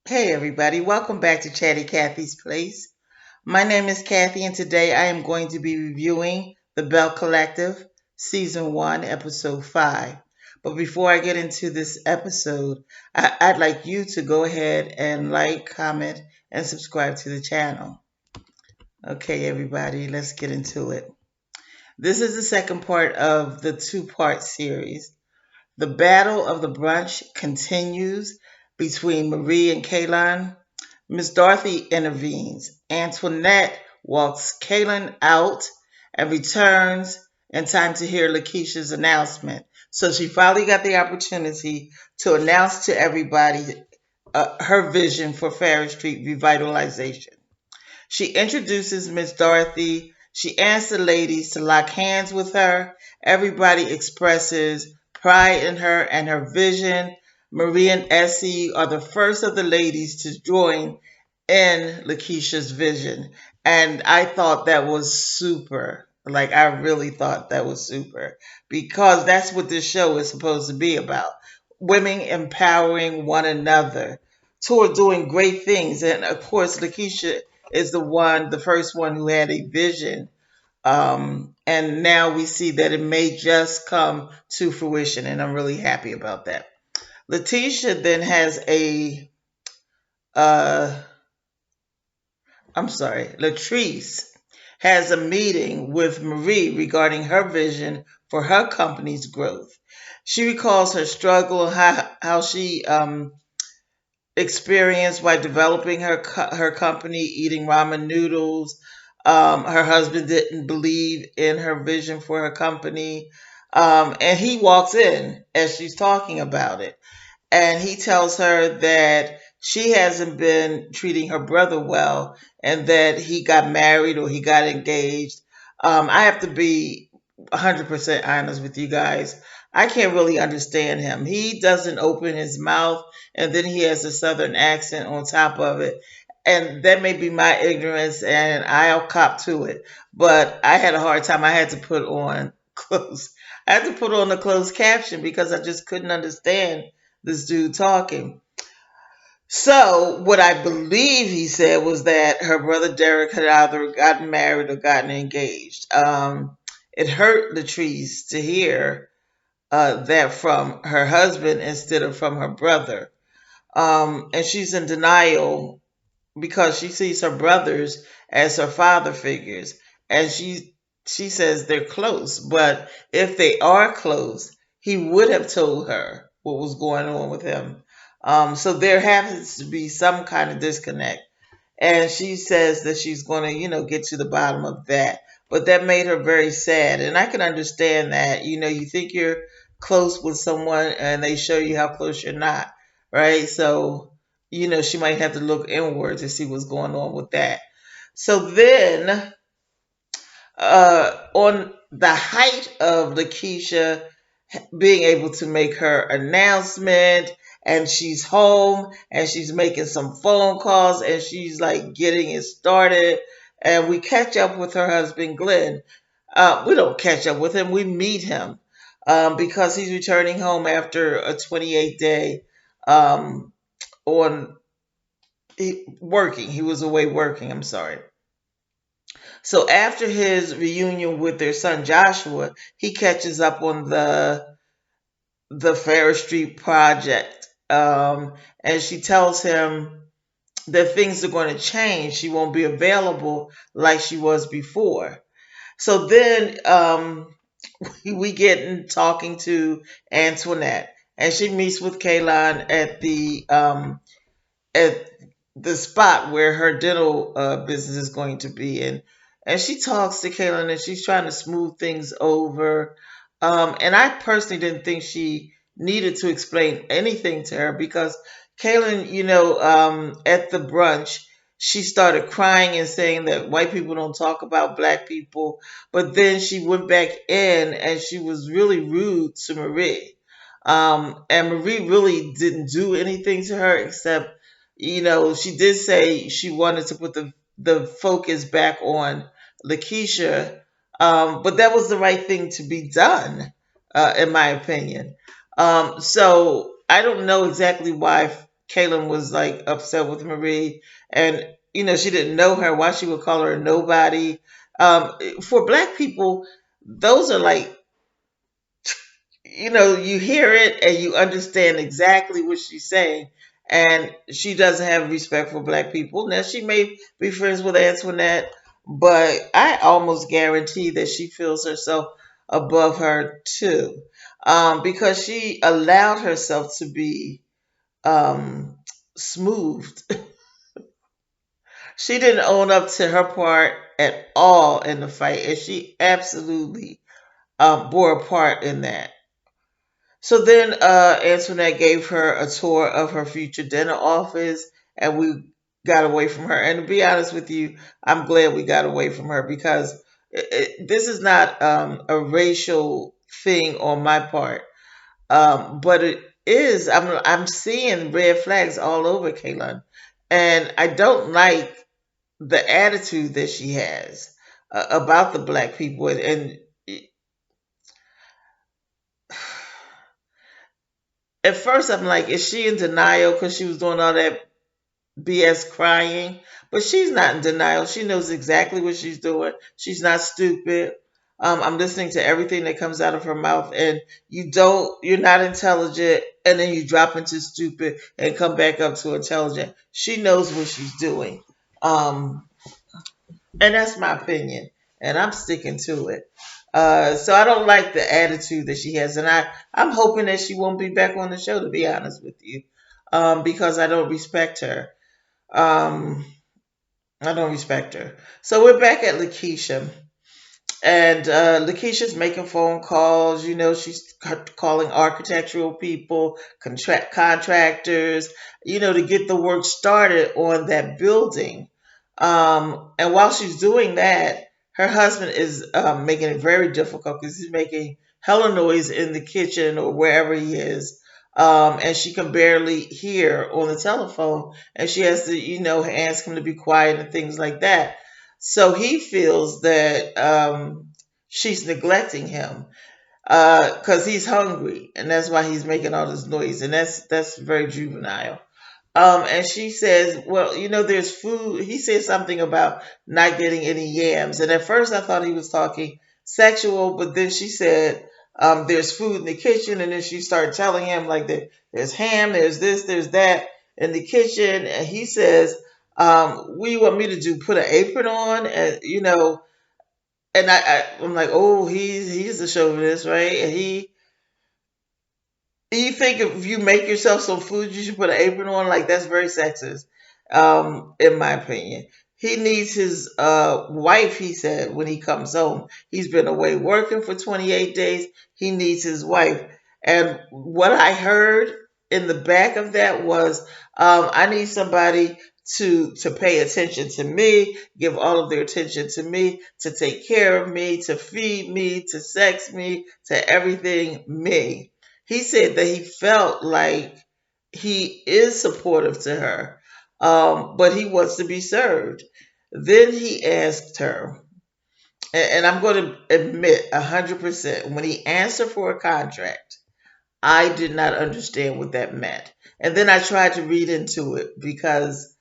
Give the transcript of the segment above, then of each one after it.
Hey everybody, welcome back to Chatty Cathy's Place. My name is Kathy and today I am going to be reviewing the Belle Collective, Season 1, Episode 5. But before I get into this episode, I'd like you to go ahead and like, comment, and subscribe to the channel. Okay, everybody, let's get into it. This is the second part of the two-part series. The Battle of the Brunch continues between Marie and Kaylin. Miss Dorothy intervenes. Antoinette walks Kaylin out and returns in time to hear Lakeisha's announcement. So she finally got the opportunity to announce to everybody her vision for Ferris Street revitalization. She introduces Miss Dorothy. She asks the ladies to lock hands with her. Everybody expresses pride in her and her vision. Marie and Essie are the first of the ladies to join in Lakeisha's vision. And I thought that was super. Like, I really thought that was super because that's what this show is supposed to be about. Women empowering one another toward doing great things. And of course, Lakeisha is the first one who had a vision. And now we see that it may just come to fruition, and I'm really happy about that. Letitia then has uh, Latrice has a meeting with Marie regarding her vision for her company's growth. She recalls her struggle, how she experience while developing her company, eating ramen noodles. Her husband didn't believe in her vision for her company, and he walks in as she's talking about it, and he tells her that she hasn't been treating her brother well, and that he got married or he got engaged. I have to be 100% honest with you guys. I can't really understand him. He doesn't open his mouth, and then he has a southern accent on top of it. And that may be my ignorance, and I'll cop to it. But I had a hard time. I had to put on close. I had to put on a closed caption because I just couldn't understand this dude talking. So what I believe he said was that her brother Derek had either gotten married or gotten engaged. It hurt Latrice to hear that from her husband instead of from her brother. And she's in denial because she sees her brothers as her father figures, and she says they're close. But if they are close, he would have told her what was going on with him. So there happens to be some kind of disconnect, and she says that she's going to, get to the bottom of that. But that made her very sad, and I can understand that. You think you're close with someone, and they show you how close you're not, right? So, she might have to look inward to see what's going on with that. So then, on the height of Lakeisha being able to make her announcement, and she's home and she's making some phone calls and she's like getting it started, and we catch up with her husband Glenn. We don't catch up with him, we meet him, because he's returning home after a 28-day on working. He was away working, I'm sorry. So after his reunion with their son Joshua, he catches up on the Ferris Street project. And she tells him that things are going to change. She won't be available like she was before. So then we get in talking to Antoinette, and she meets with Kaylin at the spot where her dental business is going to be in. And she talks to Kaylin and she's trying to smooth things over. And I personally didn't think she needed to explain anything to her because Kaylin, at the brunch, she started crying and saying that white people don't talk about black people. But then she went back in and she was really rude to Marie. And Marie really didn't do anything to her except, she did say she wanted to put the focus back on Lakeisha, but that was the right thing to be done, in my opinion. So I don't know exactly why Kaylin was like upset with Marie, and she didn't know her. Why she would call her a nobody? For black people, those are like, you hear it and you understand exactly what she's saying. And she doesn't have respect for black people. Now, she may be friends with Antoinette, but I almost guarantee that she feels herself above her too, because she allowed herself to be smoothed. She didn't own up to her part at all in the fight, and she absolutely bore a part in that. So then Antoinette gave her a tour of her future dinner office, and we got away from her. And to be honest with you, I'm glad we got away from her because this is not a racial thing on my part, but it is. I'm seeing red flags all over Kaylin, and I don't like the attitude that she has about the black people. And at first, I'm like, is she in denial because she was doing all that BS crying? But she's not in denial. She knows exactly what she's doing. She's not stupid. I'm listening to everything that comes out of her mouth, and you're not intelligent, and then you drop into stupid and come back up to intelligent. She knows what she's doing. Um, and that's my opinion, and I'm sticking to it. So I don't like the attitude that she has, and I'm hoping that she won't be back on the show. To be honest with you, because I don't respect her. Um, I don't respect her. So we're back at Lakeisha. And Lakeisha's making phone calls. She's calling architectural people, contractors, to get the work started on that building. And while she's doing that, her husband is making it very difficult because he's making hella noise in the kitchen or wherever he is. And she can barely hear on the telephone, and she has to, ask him to be quiet and things like that. So he feels that she's neglecting him because he's hungry, and that's why he's making all this noise, and that's very juvenile. And she says, well, there's food. He says something about not getting any yams. And at first I thought he was talking sexual, but then she said, there's food in the kitchen. And then she started telling him, like, there's ham, there's this, there's that in the kitchen. And he says, what do you want me to do? Put an apron on? And I'm like, oh, he's the chauvinist, right? And you think if you make yourself some food, you should put an apron on? Like, that's very sexist, in my opinion. He needs his wife, he said, when he comes home. He's been away working for 28 days. He needs his wife. And what I heard in the back of that was, I need somebody to pay attention to me, give all of their attention to me, to take care of me, to feed me, to sex me, to everything me. He said that he felt like he is supportive to her, but he wants to be served. Then he asked her, and I'm going to admit 100%, when he answered for a contract, I did not understand what that meant. And then I tried to read into it because,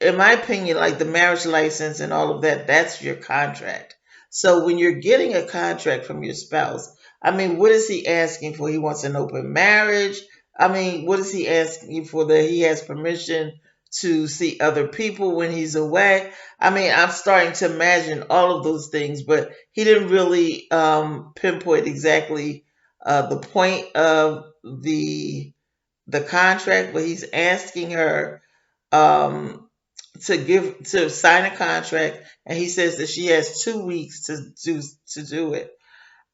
in my opinion, like the marriage license and all of that, that's your contract. So when you're getting a contract from your spouse, I mean, what is he asking for? He wants an open marriage. I mean, what is he asking for? That he has permission to see other people when he's away. I mean, I'm starting to imagine all of those things, but he didn't really pinpoint exactly the point of the contract. But he's asking her um, to sign a contract, and he says that she has 2 weeks to do it.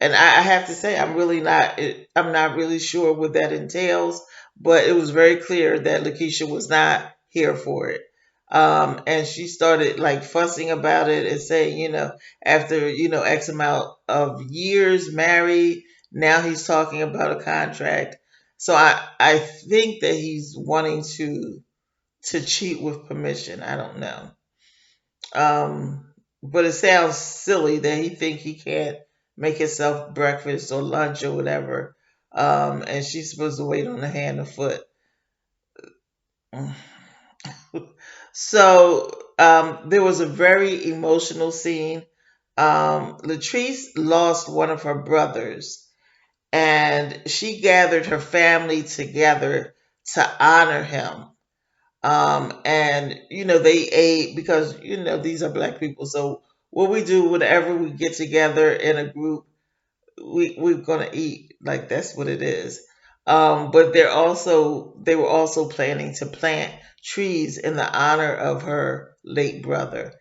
And I have to say, I'm not really sure what that entails, but it was very clear that Lakeisha was not here for it. And she started like fussing about it and saying, after, X amount of years married, now he's talking about a contract. So I think that he's wanting to cheat with permission. I don't know. But it sounds silly that he think he can't make himself breakfast or lunch or whatever. And she's supposed to wait on the hand or foot. So there was a very emotional scene. Latrice lost one of her brothers, and she gathered her family together to honor him. And they ate because these are black people. So what we do whenever we get together in a group, we're gonna eat. Like that's what it is. But they were also planning to plant trees in the honor of her late brother.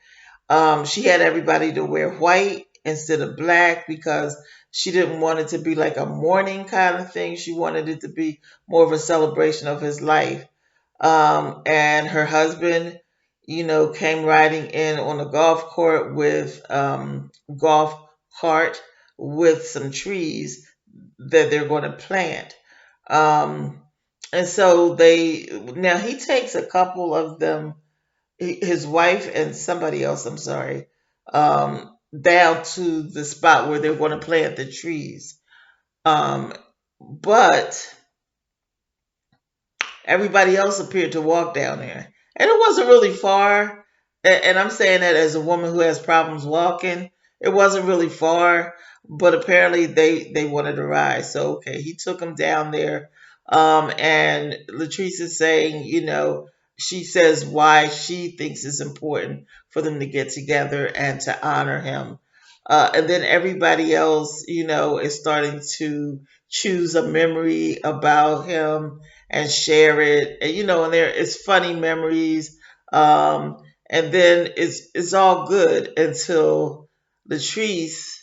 She had everybody to wear white instead of black because she didn't want it to be like a mourning kind of thing. She wanted it to be more of a celebration of his life. And her husband, came riding in on a golf court with golf cart with some trees that they're going to plant. Um, and so now he takes a couple of them, his wife and somebody else, I'm sorry, down to the spot where they're going to plant the trees. Um, but everybody else appeared to walk down there. And it wasn't really far. And I'm saying that as a woman who has problems walking. It wasn't really far, but apparently they wanted to ride. So, okay, he took them down there. And Latrice is saying, she says why she thinks it's important for them to get together and to honor him. And then everybody else, is starting to choose a memory about him and share it. And and there it's funny memories. And then it's all good until Latrice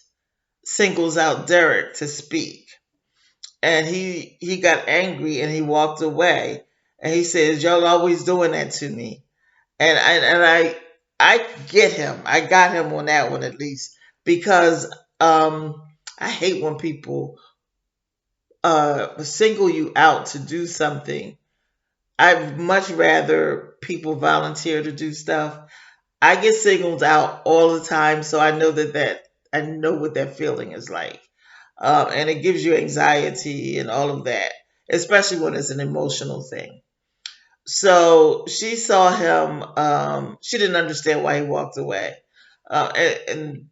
singles out Derek to speak. And he got angry and he walked away. And he says, "Y'all always doing that to me." And I get him. I got him on that one at least because I hate when people single you out to do something. I'd much rather people volunteer to do stuff. I get singled out all the time, so I know that I know what that feeling is like, and it gives you anxiety and all of that, especially when it's an emotional thing. So she saw him. She didn't understand why he walked away, and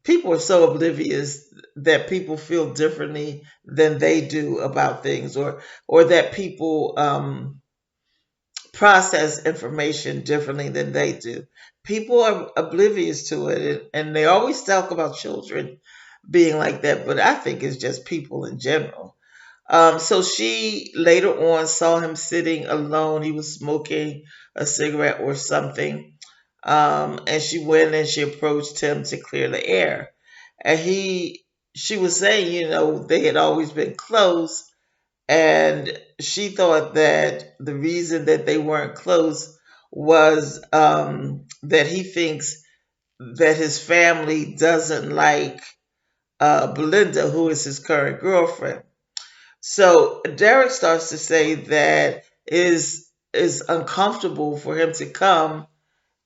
people are so oblivious that people feel differently than they do about things, or that people process information differently than they do. People are oblivious to it, and they always talk about children being like that, but I think it's just people in general. So she later on saw him sitting alone. He was smoking a cigarette or something. And she went and she approached him to clear the air. And she was saying, they had always been close, and she thought that the reason that they weren't close was that he thinks that his family doesn't like Belinda, who is his current girlfriend. So Derek starts to say that is uncomfortable for him to come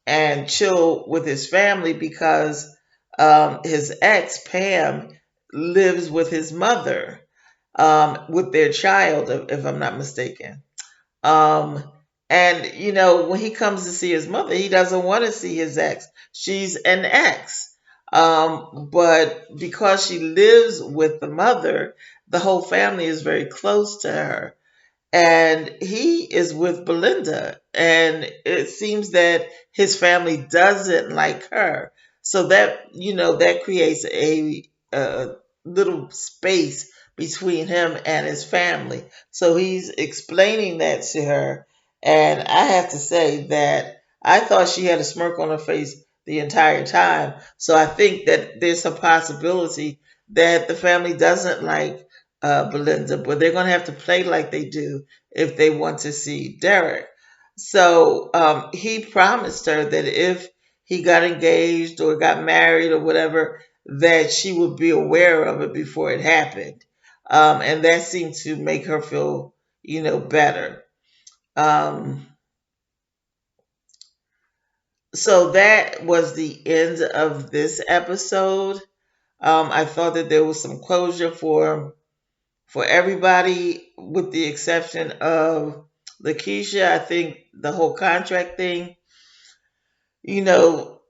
and chill with his family because his ex Pam lives with his mother, with their child, if I'm not mistaken. Um, and when he comes to see his mother, he doesn't want to see his ex. She's an ex. But because she lives with the mother, the whole family is very close to her, and he is with Belinda, and it seems that his family doesn't like her. So that creates a little space between him and his family. So he's explaining that to her, and I have to say that I thought she had a smirk on her face the entire time. So I think that there's a possibility that the family doesn't like Belinda, but they're going to have to play like they do if they want to see Derek. So he promised her that if he got engaged or got married or whatever, that she would be aware of it before it happened. And that seemed to make her feel, better. Um, so that was the end of this episode. I thought that there was some closure for everybody, with the exception of Lakeisha, I think the whole contract thing, you know,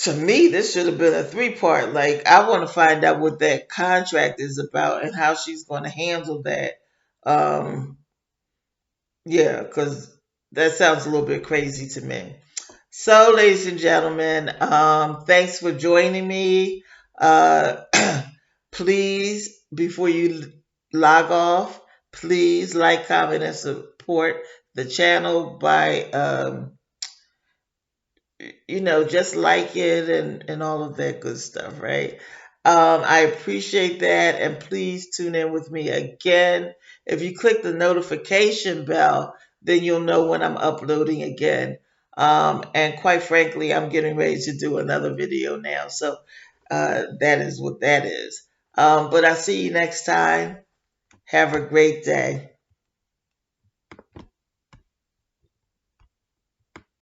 to me, this should have been a three-part. Like, I want to find out what that contract is about and how she's going to handle that. Um, yeah, because that sounds a little bit crazy to me. So, ladies and gentlemen, thanks for joining me. Uh, please, before you log off, please like, comment, and support the channel by just like it and all of that good stuff, right? I appreciate that, and please tune in with me again. If you click the notification bell, then you'll know when I'm uploading again. And quite frankly, I'm getting ready to do another video now, so that is what that is. But I'll see you next time. Have a great day.